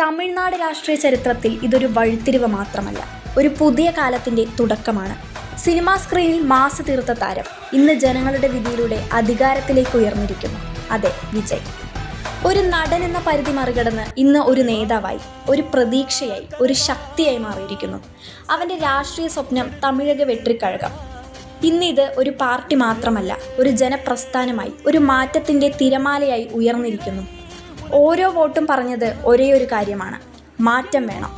തമിഴ്നാട് രാഷ്ട്രീയ ചരിത്രത്തിൽ ഇതൊരു വഴിത്തിരിവ് മാത്രമല്ല, ഒരു പുതിയ കാലത്തിൻ്റെ തുടക്കമാണ്. സിനിമാ സ്ക്രീനിൽ മാസ് തീർത്ത താരം ഇന്ന് ജനങ്ങളുടെ വിധിയിലൂടെ അധികാരത്തിലേക്ക് ഉയർന്നിരിക്കുന്നു. അതെ, വിജയ്. ഒരു നടൻ എന്ന പരിധി മറികടന്ന് ഇന്ന് ഒരു നേതാവായി, ഒരു പ്രതീക്ഷയായി, ഒരു ശക്തിയായി മാറിയിരിക്കുന്നു. അവൻ്റെ രാഷ്ട്രീയ സ്വപ്നം തമിഴക വെട്രിക്കഴകം. ഇന്നിത് ഒരു പാർട്ടി മാത്രമല്ല, ഒരു ജനപ്രസ്ഥാനമായി, ഒരു മാറ്റത്തിൻ്റെ തിരമാലയായി ഉയർന്നിരിക്കുന്നു. ഓരോ വോട്ടും പറഞ്ഞത് ഒരേ ഒരു കാര്യമാണ്: മാറ്റം വേണം.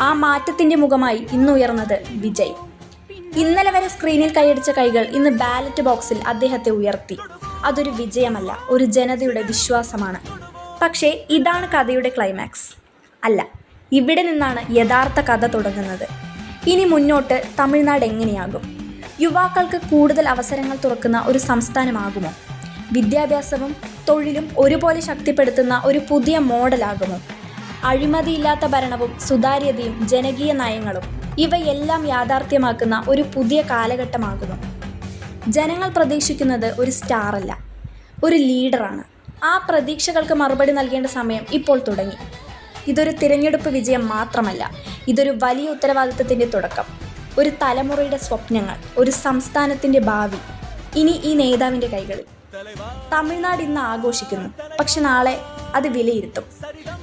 ആ മാറ്റത്തിൻ്റെ മുഖമായി ഇന്ന് ഉയർന്നത് വിജയ്. ഇന്നലെ വരെ സ്ക്രീനിൽ കൈയടിച്ച കൈകൾ ഇന്ന് ബാലറ്റ് ബോക്സിൽ അദ്ദേഹത്തെ ഉയർത്തി. അതൊരു വിജയമല്ല, ഒരു ജനതയുടെ വിശ്വാസമാണ്. പക്ഷേ ഇതാണ് കഥയുടെ ക്ലൈമാക്സ്? അല്ല, ഇവിടെ നിന്നാണ് യഥാർത്ഥ കഥ തുടങ്ങുന്നത്. ഇനി മുന്നോട്ട് തമിഴ്നാട് എങ്ങനെയാകും? യുവാക്കൾക്ക് കൂടുതൽ അവസരങ്ങൾ തുറക്കുന്ന ഒരു സംസ്ഥാനമാകുമോ? വിദ്യാഭ്യാസവും തൊഴിലും ഒരുപോലെ ശക്തിപ്പെടുത്തുന്ന ഒരു പുതിയ മോഡലാകുമോ? അഴിമതിയില്ലാത്ത ഭരണവും സുതാര്യതയും ജനകീയ നയങ്ങളും ഇവയെല്ലാം യാഥാർത്ഥ്യമാക്കുന്ന ഒരു പുതിയ കാലഘട്ടമാകുമോ? ജനങ്ങൾ പ്രതീക്ഷിക്കുന്നത് ഒരു സ്റ്റാറല്ല, ഒരു ലീഡറാണ്. ആ പ്രതീക്ഷകൾക്ക് മറുപടി നൽകേണ്ട സമയം ഇപ്പോൾ തുടങ്ങി. ഇതൊരു തിരഞ്ഞെടുപ്പ് വിജയം മാത്രമല്ല, ഇതൊരു വലിയ ഉത്തരവാദിത്തത്തിൻ്റെ തുടക്കം. ഒരു തലമുറയുടെ സ്വപ്നങ്ങൾ, ഒരു സംസ്ഥാനത്തിൻ്റെ ഭാവി ഇനി ഈ നേതാവിൻ്റെ കൈകളിൽ. തമിഴ്നാട് ഇന്ന് ആഘോഷിക്കുന്നു, പക്ഷെ നാളെ അത് വിലയിരുത്തും.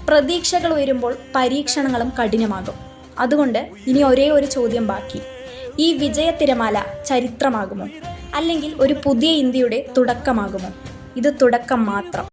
പ്രതീക്ഷകൾ ഉയരുമ്പോൾ പരീക്ഷണങ്ങളും കഠിനമാകും. അതുകൊണ്ട് ഇനി ഒരേ ഒരു ചോദ്യം ബാക്കി: ഈ വിജയ തിരമാല ചരിത്രമാകുമോ, അല്ലെങ്കിൽ ഒരു പുതിയ ഇന്ത്യയുടെ തുടക്കമാകുമോ? ഇത് തുടക്കം മാത്രം.